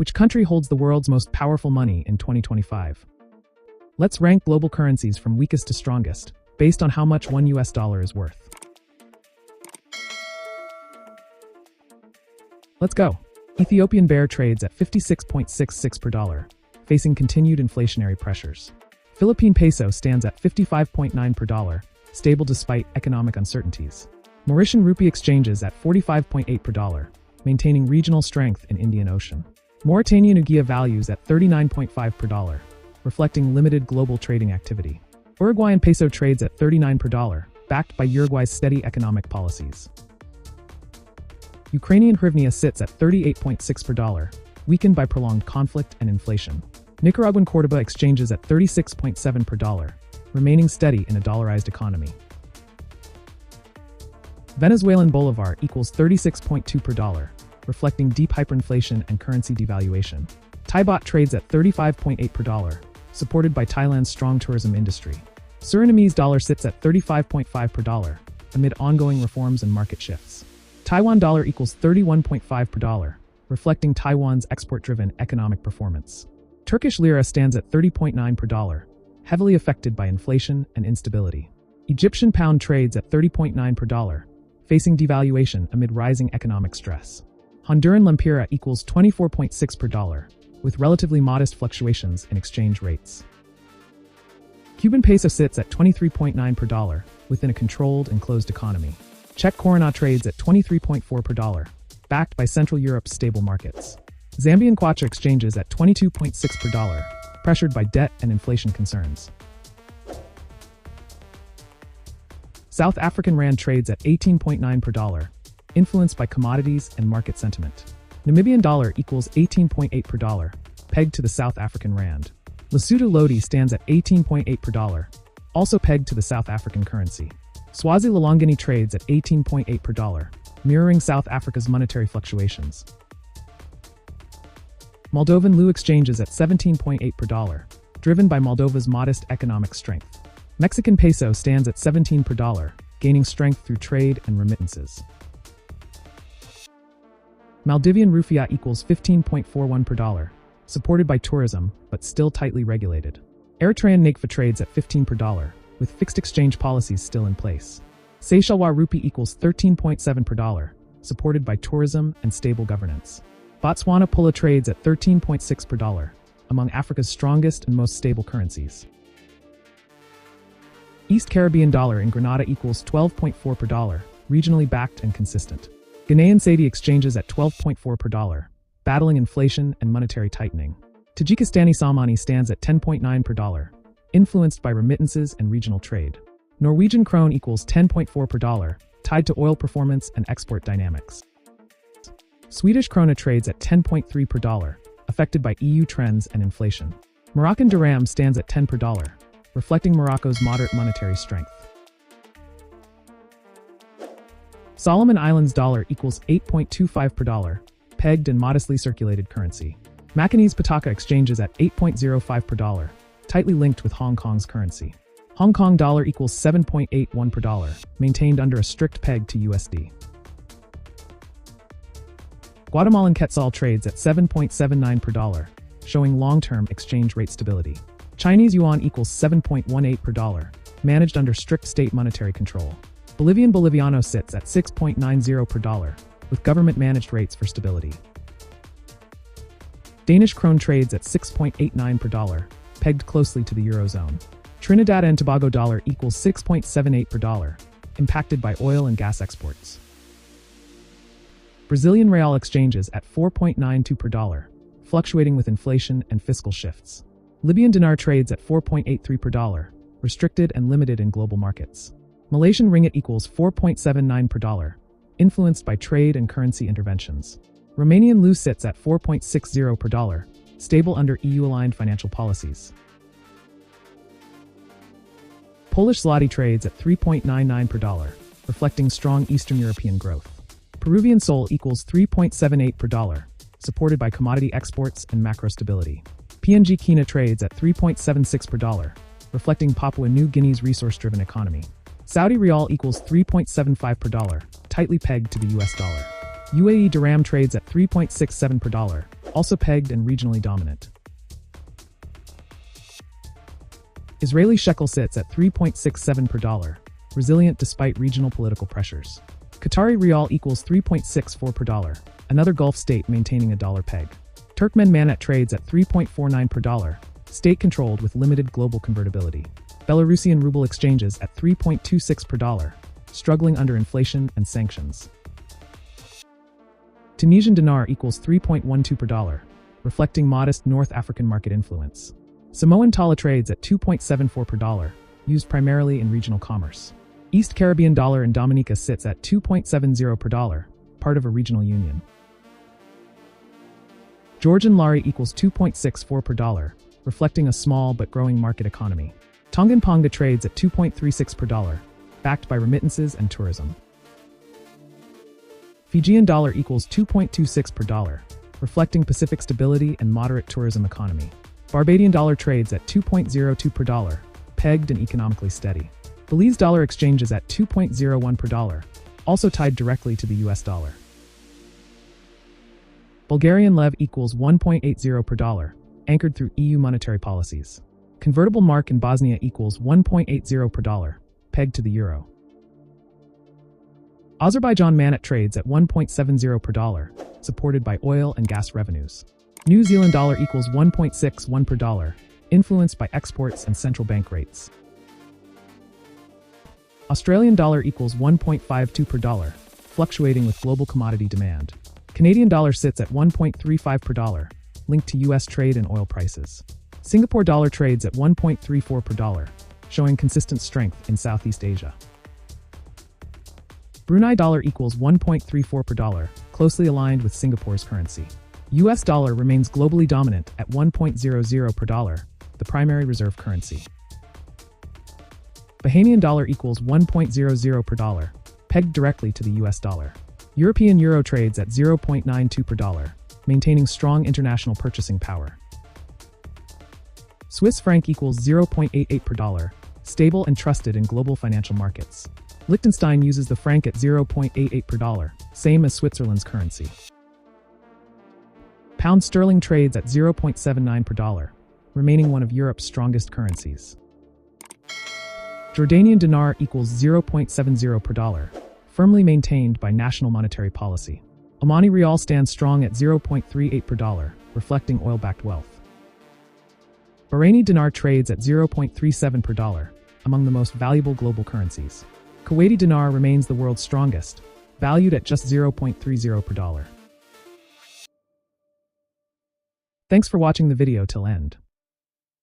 Which country holds the world's most powerful money in 2025? Let's rank global currencies from weakest to strongest, based on how much one US dollar is worth. Let's go. Ethiopian birr trades at 56.66 per dollar, facing continued inflationary pressures. Philippine peso stands at 55.9 per dollar, stable despite economic uncertainties. Mauritian rupee exchanges at 45.8 per dollar, maintaining regional strength in Indian Ocean. Mauritanian Uguia values at 39.5 per dollar, reflecting limited global trading activity. Uruguayan peso trades at 39 per dollar, backed by Uruguay's steady economic policies. Ukrainian hryvnia sits at 38.6 per dollar, weakened by prolonged conflict and inflation. Nicaraguan Cordoba exchanges at 36.7 per dollar, remaining steady in a dollarized economy. Venezuelan bolivar equals 36.2 per dollar, reflecting deep hyperinflation and currency devaluation. Thai baht trades at 35.8 per dollar, supported by Thailand's strong tourism industry. Surinamese dollar sits at 35.5 per dollar, amid ongoing reforms and market shifts. Taiwan dollar equals 31.5 per dollar, reflecting Taiwan's export-driven economic performance. Turkish lira stands at 30.9 per dollar, heavily affected by inflation and instability. Egyptian pound trades at 30.9 per dollar, facing devaluation amid rising economic stress. Honduran lempira equals 24.6 per dollar, with relatively modest fluctuations in exchange rates. Cuban peso sits at 23.9 per dollar, within a controlled and closed economy. Czech koruna trades at 23.4 per dollar, backed by Central Europe's stable markets. Zambian kwacha exchanges at 22.6 per dollar, pressured by debt and inflation concerns. South African rand trades at 18.9 per dollar, influenced by commodities and market sentiment. Namibian dollar equals 18.8 per dollar, pegged to the South African rand. Lesotho lodi stands at 18.8 per dollar, also pegged to the South African currency. Swaziland trades at 18.8 per dollar, mirroring South Africa's monetary fluctuations. Moldovan leu exchanges at 17.8 per dollar, driven by Moldova's modest economic strength. Mexican peso stands at 17 per dollar, gaining strength through trade and remittances. Maldivian rupiah equals 15.41 per dollar, supported by tourism, but still tightly regulated. Eritrean nakfa trades at 15 per dollar, with fixed exchange policies still in place. Seychellois rupee equals 13.7 per dollar, supported by tourism and stable governance. Botswana pula trades at 13.6 per dollar, among Africa's strongest and most stable currencies. East Caribbean dollar in Grenada equals 12.4 per dollar, regionally backed and consistent. Ghanaian cedi exchanges at 12.4 per dollar, battling inflation and monetary tightening. Tajikistani salmani stands at 10.9 per dollar, influenced by remittances and regional trade. Norwegian krone equals 10.4 per dollar, tied to oil performance and export dynamics. Swedish krona trades at 10.3 per dollar, affected by EU trends and inflation. Moroccan dirham stands at 10 per dollar, reflecting Morocco's moderate monetary strength. Solomon Islands dollar equals 8.25 per dollar, pegged and modestly circulated currency. Macanese Pataka exchanges at 8.05 per dollar, tightly linked with Hong Kong's currency. Hong Kong dollar equals 7.81 per dollar, maintained under a strict peg to USD. Guatemalan quetzal trades at 7.79 per dollar, showing long-term exchange rate stability. Chinese yuan equals 7.18 per dollar, managed under strict state monetary control. Bolivian boliviano sits at 6.90 per dollar, with government-managed rates for stability. Danish krone trades at 6.89 per dollar, pegged closely to the Eurozone. Trinidad and Tobago dollar equals 6.78 per dollar, impacted by oil and gas exports. Brazilian real exchanges at 4.92 per dollar, fluctuating with inflation and fiscal shifts. Libyan dinar trades at 4.83 per dollar, restricted and limited in global markets. Malaysian ringgit equals 4.79 per dollar, influenced by trade and currency interventions. Romanian leu sits at 4.60 per dollar, stable under EU-aligned financial policies. Polish zloty trades at 3.99 per dollar, reflecting strong Eastern European growth. Peruvian sol equals 3.78 per dollar, supported by commodity exports and macro stability. PNG kina trades at 3.76 per dollar, reflecting Papua New Guinea's resource-driven economy. Saudi rial equals 3.75 per dollar, tightly pegged to the US dollar. UAE dirham trades at 3.67 per dollar, also pegged and regionally dominant. Israeli shekel sits at 3.67 per dollar, resilient despite regional political pressures. Qatari rial equals 3.64 per dollar, another Gulf state maintaining a dollar peg. Turkmen manat trades at 3.49 per dollar, state-controlled with limited global convertibility. Belarusian ruble exchanges at 3.26 per dollar, struggling under inflation and sanctions. Tunisian dinar equals 3.12 per dollar, reflecting modest North African market influence. Samoan tala trades at 2.74 per dollar, used primarily in regional commerce. East Caribbean dollar in Dominica sits at 2.70 per dollar, part of a regional union. Georgian lari equals 2.64 per dollar, reflecting a small but growing market economy. Tongan ponga trades at 2.36 per dollar, backed by remittances and tourism. Fijian dollar equals 2.26 per dollar, reflecting Pacific stability and moderate tourism economy. Barbadian dollar trades at 2.02 per dollar, pegged and economically steady. Belize dollar exchanges at 2.01 per dollar, also tied directly to the US dollar. Bulgarian lev equals 1.80 per dollar, anchored through EU monetary policies. Convertible mark in Bosnia equals 1.80 per dollar, pegged to the euro. Azerbaijan manat trades at 1.70 per dollar, supported by oil and gas revenues. New Zealand dollar equals 1.61 per dollar, influenced by exports and central bank rates. Australian dollar equals 1.52 per dollar, fluctuating with global commodity demand. Canadian dollar sits at 1.35 per dollar, linked to US trade and oil prices. Singapore dollar trades at 1.34 per dollar, showing consistent strength in Southeast Asia. Brunei dollar equals 1.34 per dollar, closely aligned with Singapore's currency. US dollar remains globally dominant at 1.00 per dollar, the primary reserve currency. Bahraini dollar equals 1.00 per dollar, pegged directly to the US dollar. European euro trades at 0.92 per dollar, maintaining strong international purchasing power. Swiss franc equals 0.88 per dollar, stable and trusted in global financial markets. Liechtenstein uses the franc at 0.88 per dollar, same as Switzerland's currency. Pound sterling trades at 0.79 per dollar, remaining one of Europe's strongest currencies. Jordanian dinar equals 0.70 per dollar, firmly maintained by national monetary policy. Omani rial stands strong at 0.38 per dollar, reflecting oil-backed wealth. Bahraini dinar trades at 0.37 per dollar, among the most valuable global currencies. Kuwaiti dinar remains the world's strongest, valued at just 0.30 per dollar. Thanks for watching the video till end.